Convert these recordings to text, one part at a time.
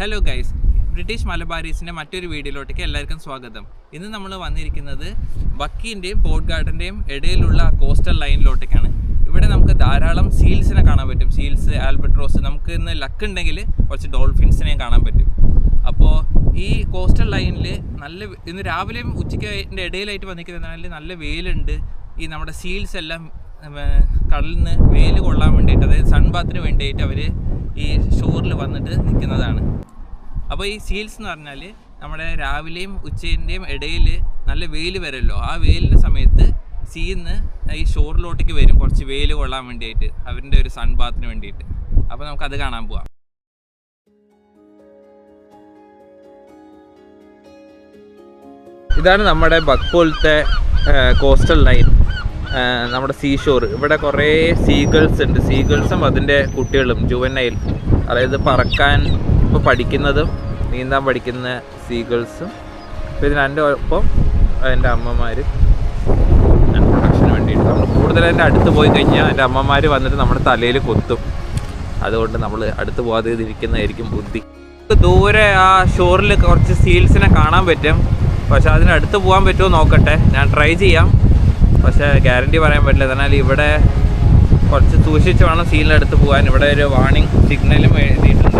Hello guys, British മലബാരീസിൻ്റെ മറ്റൊരു വീഡിയോയിലോട്ടേക്ക് എല്ലാവർക്കും സ്വാഗതം. ഇന്ന് നമ്മൾ വന്നിരിക്കുന്നത് ബക്കീൻ്റെയും പോർട്ട് ഗാർഡൻ്റെയും ഇടയിലുള്ള കോസ്റ്റൽ ലൈനിലോട്ടേക്കാണ്. ഇവിടെ നമുക്ക് ധാരാളം സീൽസിനെ കാണാൻ പറ്റും. സീൽസ്, ആൽബട്രോസ്, നമുക്ക് ഇന്ന് ലക്ക് ഉണ്ടെങ്കിൽ കുറച്ച് ഡോൾഫിൻസിനെയും കാണാൻ പറ്റും. അപ്പോൾ ഈ കോസ്റ്റൽ ലൈനിൽ ഇന്ന് രാവിലെയും ഉച്ചയ്ക്ക് ഇടയിലായിട്ട് വന്നിരിക്കുന്നതിനാൽ നല്ല വെയിലുണ്ട്. ഈ നമ്മുടെ സീൽസ് എല്ലാം കടലിൽ നിന്ന് വെയിൽ കൊള്ളാൻ വേണ്ടിയിട്ട്, അതായത് സൺബാത്തിന് വേണ്ടിയിട്ട് അവർ ഈ ഷോറിൽ വന്നിട്ട് നിൽക്കുന്നതാണ്. അപ്പോൾ ഈ സീൽസ് എന്ന് പറഞ്ഞാൽ നമ്മുടെ രാവിലെയും ഉച്ചേൻ്റെയും ഇടയിൽ നല്ല വെയിൽ വരുമല്ലോ, ആ വെയിലിൻ്റെ സമയത്ത് സീന്ന് ഈ ഷോറിലോട്ടേക്ക് വരും കുറച്ച് വെയിൽ കൊള്ളാൻ വേണ്ടിയിട്ട്, അവരുടെ ഒരു സൺബാത്തിന് വേണ്ടിയിട്ട്. അപ്പോൾ നമുക്കത് കാണാൻ പോവാം. ഇതാണ് നമ്മുടെ ബക്പോലത്തെ കോസ്റ്റൽ ലൈൻ, നമ്മുടെ സീ ഷോർ. ഇവിടെ കുറേ സീഗൾസ് ഉണ്ട്. സീഗൾസും അതിൻ്റെ കുട്ടികളും ജുവനൈൽ, അതായത് പറക്കാൻ ഇപ്പോൾ പഠിക്കുന്നതും നീന്താൻ പഠിക്കുന്ന സീഗൾസും. ഇപ്പോൾ ഇതിന് ഒപ്പം അതിൻ്റെ അമ്മമാർ പ്രൊട്ടക്ഷന് വേണ്ടിയിട്ട്. നമ്മൾ കൂടുതൽ അതിൻ്റെ അടുത്ത് പോയി കഴിഞ്ഞാൽ എൻ്റെ അമ്മമാർ വന്നിട്ട് നമ്മുടെ തലയിൽ കൊത്തും. അതുകൊണ്ട് നമ്മൾ അടുത്ത് പോകാതെ ഇരിക്കുന്നതായിരിക്കും ബുദ്ധി. ദൂരെ ആ ഷോറിൽ കുറച്ച് സീൽസിനെ കാണാൻ പറ്റും. പക്ഷെ അതിനടുത്ത് പോകാൻ പറ്റുമോ നോക്കട്ടെ, ഞാൻ ട്രൈ ചെയ്യാം. പക്ഷേ ഗ്യാരണ്ടി പറയാൻ പറ്റില്ല. എന്നാൽ ഇവിടെ കുറച്ച് സൂക്ഷിച്ച് വേണം സീലിനടുത്ത് പോകാൻ. ഇവിടെ ഒരു വാർണിംഗ് സിഗ്നലും എഴുതിയിട്ടുണ്ട്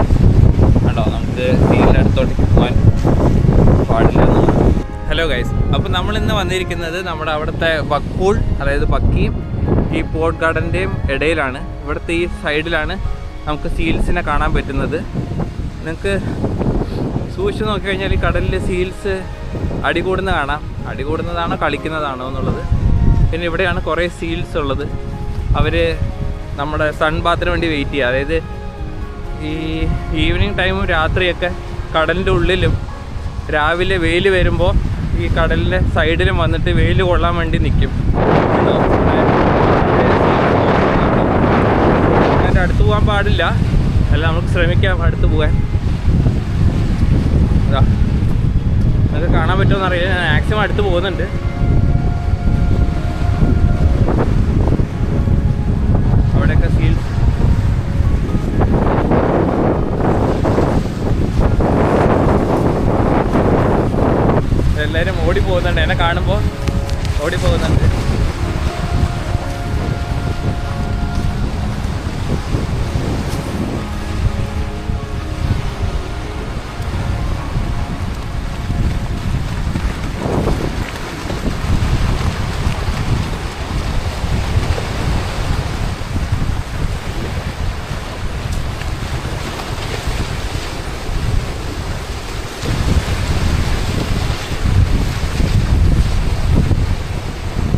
കേട്ടോ, നമുക്ക് സീലിൻ്റെ അടുത്തോട്ടേക്ക് പോകാൻ പാടില്ല. ഹലോ ഗൈസ്, അപ്പോൾ നമ്മളിന്ന് വന്നിരിക്കുന്നത് നമ്മുടെ അവിടുത്തെ ബക്പൂൾ, അതായത് ബക്കിയും ഈ പോർട്ട് ഗാർഡൻ്റെയും ഇടയിലാണ്. ഇവിടുത്തെ ഈ സൈഡിലാണ് നമുക്ക് സീൽസിനെ കാണാൻ പറ്റുന്നത്. നിങ്ങൾക്ക് സൂക്ഷിച്ച് നോക്കിക്കഴിഞ്ഞാൽ ഈ കടലിൽ സീൽസ് അടികൂടുന്ന കാണാം. അടികൂടുന്നതാണോ കളിക്കുന്നതാണോ എന്നുള്ളത്. പിന്നെ ഇവിടെയാണ് കുറേ സീൽസ് ഉള്ളത്. അവർ നമ്മുടെ സൺബാത്തിന് വേണ്ടി വെയിറ്റ് ചെയ്യുക. അതായത് ഈ ഈവനിങ് ടൈമും രാത്രിയൊക്കെ കടലിൻ്റെ ഉള്ളിലും രാവിലെ വെയിൽ വരുമ്പോൾ ഈ കടലിൻ്റെ സൈഡിലും വന്നിട്ട് വെയിൽ കൊള്ളാൻ വേണ്ടി നിൽക്കും. അതിൻ്റെ അടുത്ത് പോകാൻ പാടില്ല, അല്ല നമുക്ക് ശ്രമിക്കാം അടുത്ത് പോകാൻ. അത് കാണാൻ പറ്റുമോ അറിയാം. ഞാൻ മാക്സിമം അടുത്ത് പോകുന്നുണ്ട്. അവിടെയൊക്കെ സീൽസ്. എല്ലാവരും ഓടി പോകുന്നുണ്ട്, എന്നെ കാണുമ്പോൾ ഓടി പോകുന്നുണ്ട്.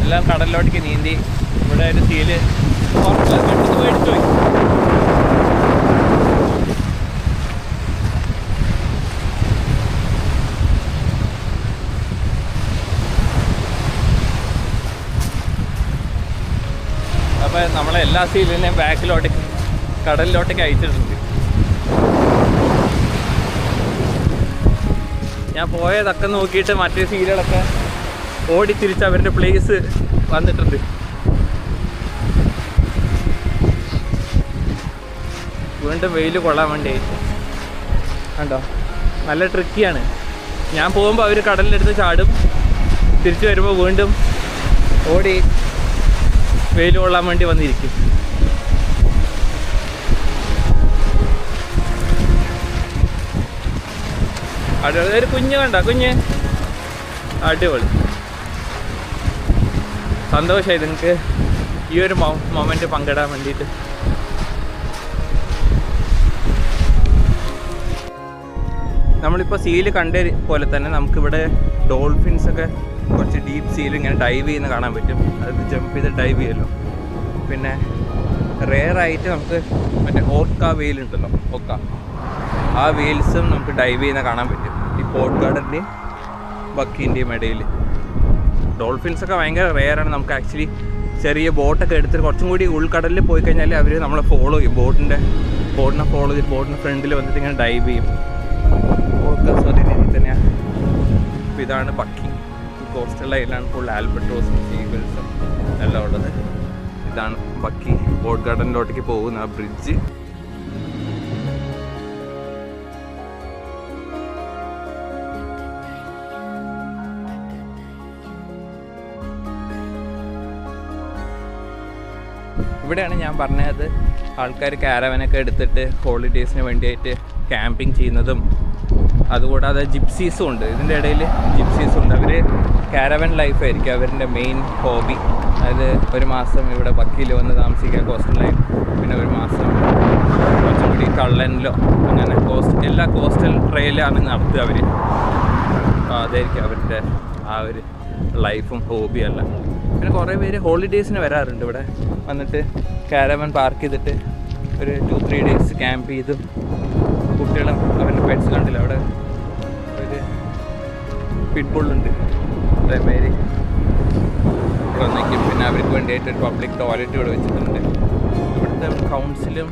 എല്ലാം കടലിലോട്ടേക്ക് നീന്തി. ഇവിടെ ഒരു സീല് മേടിച്ചു പോയി. അപ്പോൾ നമ്മളെല്ലാ സീലിനെയും ബാക്കിലോട്ടേക്ക് കടലിലോട്ടേക്ക് അയച്ചിട്ടുണ്ട്. ഞാൻ പോയതൊക്കെ നോക്കിയിട്ട് മറ്റേ സീലുകളൊക്കെ ഓടി തിരിച്ച് അവരുടെ പ്ലേസ് വന്നിട്ടുണ്ട്. വീണ്ടും വെയിൽ കൊള്ളാൻ വേണ്ടിയായിട്ട് കണ്ടോ, നല്ല ട്രിക്കിയാണ്. ഞാൻ പോകുമ്പോൾ അവർ കടലിൻ്റെ അടുത്ത് ചാടും, തിരിച്ചു വരുമ്പോൾ വീണ്ടും ഓടി വെയിൽ കൊള്ളാൻ വേണ്ടി വന്നിരിക്കും. ഒരു കുഞ്ഞ് കണ്ട, കുഞ്ഞ് അടിപൊളി. സന്തോഷമായി നിങ്ങൾക്ക് ഈ ഒരു മൊമെൻറ്റ് പങ്കിടാൻ വേണ്ടിയിട്ട്. നമ്മളിപ്പോൾ സീല് കണ്ട പോലെ തന്നെ നമുക്കിവിടെ ഡോൾഫിൻസൊക്കെ കുറച്ച് ഡീപ്പ് സീൽ ഇങ്ങനെ ഡൈവ് ചെയ്യുന്ന കാണാൻ പറ്റും. അത് ജമ്പ് ചെയ്ത് ഡൈവ് ചെയ്യുമല്ലോ. പിന്നെ റെയറായിട്ട് നമുക്ക് മറ്റേ ഓർക്ക വെയിൽ ഉണ്ടല്ലോ, ആ വെയിൽസും നമുക്ക് ഡൈവ് ചെയ്യുന്ന കാണാൻ പറ്റും ഈ പോർട്ട് ഗാർഡൻ്റെയും ബക്കീൻ്റെയും ഇടയിൽ. ഡോൾഫിൻസൊക്കെ ഭയങ്കര റെയറാണ്. നമുക്ക് ആക്ച്വലി ചെറിയ ബോട്ടൊക്കെ എടുത്തിട്ട് കുറച്ചും കൂടി ഉൾക്കടലിൽ പോയി കഴിഞ്ഞാൽ അവർ നമ്മളെ ഫോളോ ചെയ്യും. ബോട്ടിനെ ഫോളോ ചെയ്ത് ബോട്ടിൻ്റെ ഫ്രണ്ടിൽ വന്നിട്ട് ഇങ്ങനെ ഡൈവ് ചെയ്യും. ഓർക്കാസും അതേ രീതിയിൽ തന്നെയാണ്. അപ്പോൾ ഇതാണ് ബക്കി. കോസ്റ്റൽ ലൈനിലാണ് ഫുൾ ആൽബട്രോസും സീഗൾസും എല്ലാം ഉള്ളത്. ഇതാണ് ബക്കി പോർട്ട് ഗാർഡനിലോട്ടേക്ക് പോകുന്ന ആ ബ്രിഡ്ജ്. ഇവിടെയാണ് ഞാൻ പറഞ്ഞത് ആൾക്കാർ കാരവനൊക്കെ എടുത്തിട്ട് ഹോളിഡേയ്സിന് വേണ്ടിയിട്ട് ക്യാമ്പിങ് ചെയ്യുന്നതും. അതുകൂടാതെ ജിപ്സീസും ഉണ്ട്, ഇതിൻ്റെ ഇടയിൽ ജിപ്സീസും ഉണ്ട്. അവർ കാരവൻ ലൈഫായിരിക്കും അവരുടെ മെയിൻ ഹോബി. അതായത് ഒരു മാസം ഇവിടെ ബക്കിയിൽ വന്ന് താമസിക്കുക കോസ്റ്റൽ ലൈൻ, പിന്നെ ഒരു മാസം കുറച്ചും കൂടി കള്ളനിലോ അങ്ങനെ എല്ലാ കോസ്റ്റൽ ട്രെയിലാണ് നടത്തുക അവർ. അപ്പോൾ അതായിരിക്കും അവരുടെ ആ ഒരു ലൈഫും ഹോബിയല്ല. പിന്നെ കുറേ പേര് ഹോളിഡേയ്സിന് വരാറുണ്ട് ഇവിടെ വന്നിട്ട് കാരവൻ പാർക്ക് ചെയ്തിട്ട് ഒരു 2-3 ഡേയ്സ് ക്യാമ്പ് ചെയ്തും കുട്ടികളും അവരുടെ പെറ്റ്സ് കണ്ടില്ല. അവിടെ ഒരു പിറ്റ്ബുള്ളുണ്ട്, അതേമാതിരി ഇവിടെ വന്നേക്കും. പിന്നെ അവർക്ക് വേണ്ടിയിട്ട് ഒരു പബ്ലിക് ടോയ്ലറ്റ് ഇവിടെ വെച്ചിട്ടുണ്ട്. ഇവിടുത്തെ കൗൺസിലും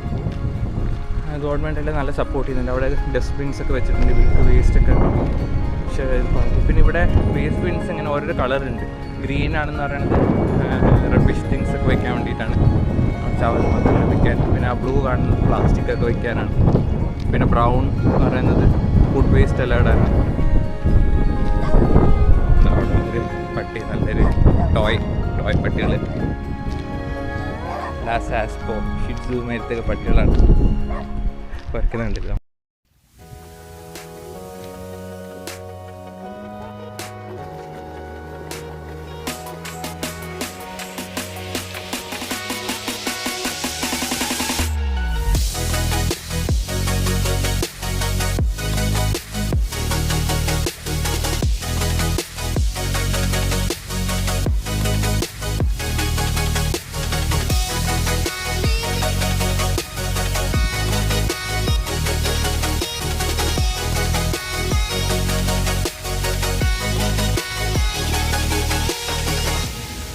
ഗവൺമെൻറ്റെല്ലാം നല്ല സപ്പോർട്ട് ചെയ്യുന്നുണ്ട്. അവിടെ ഡസ്റ്റ്ബിൻസ് ഒക്കെ വെച്ചിട്ടുണ്ട് ഇവർക്ക് വേസ്റ്റൊക്കെ. പക്ഷേ പിന്നെ ഇവിടെ വേസ്റ്റ് ബിൻസ് ഇങ്ങനെ ഓരോരോ കളറുണ്ട്. ഗ്രീൻ ആണെന്ന് പറയുന്നത് റബ്ബിഷ് തിങ്സ് ഒക്കെ വയ്ക്കാൻ വേണ്ടിയിട്ടാണ്, ചവൽ മാത്രം വയ്ക്കാൻ. പിന്നെ ആ ബ്ലൂ കാണുന്നത് പ്ലാസ്റ്റിക് ഒക്കെ വയ്ക്കാനാണ്. പിന്നെ ബ്രൗൺ എന്ന് പറയുന്നത് ഫുഡ് വേസ്റ്റ് എല്ലാം ഇടാനാണ്. ഒരു പട്ടി, നല്ലൊരു ടോയ് പട്ടികൾ, ലാസാസ്പോ ഷിറ്റ്സു മേലത്തൊക്കെ പട്ടികളാണ് വരയ്ക്കുന്നുണ്ടല്ലോ.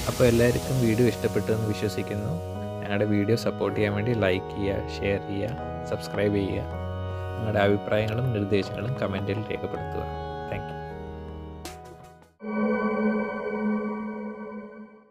അപ്പോൾ എല്ലാവർക്കും വീഡിയോ ഇഷ്ടപ്പെട്ടു എന്ന് വിശ്വസിക്കുന്നു. ഞങ്ങളുടെ വീഡിയോ സപ്പോർട്ട് ചെയ്യാൻ വേണ്ടി ലൈക്ക് ചെയ്യുക, ഷെയർ ചെയ്യുക, സബ്സ്ക്രൈബ് ചെയ്യുക. നിങ്ങളുടെ അഭിപ്രായങ്ങളും നിർദ്ദേശങ്ങളും കമൻറ്റിൽ രേഖപ്പെടുത്തുക. Thank you.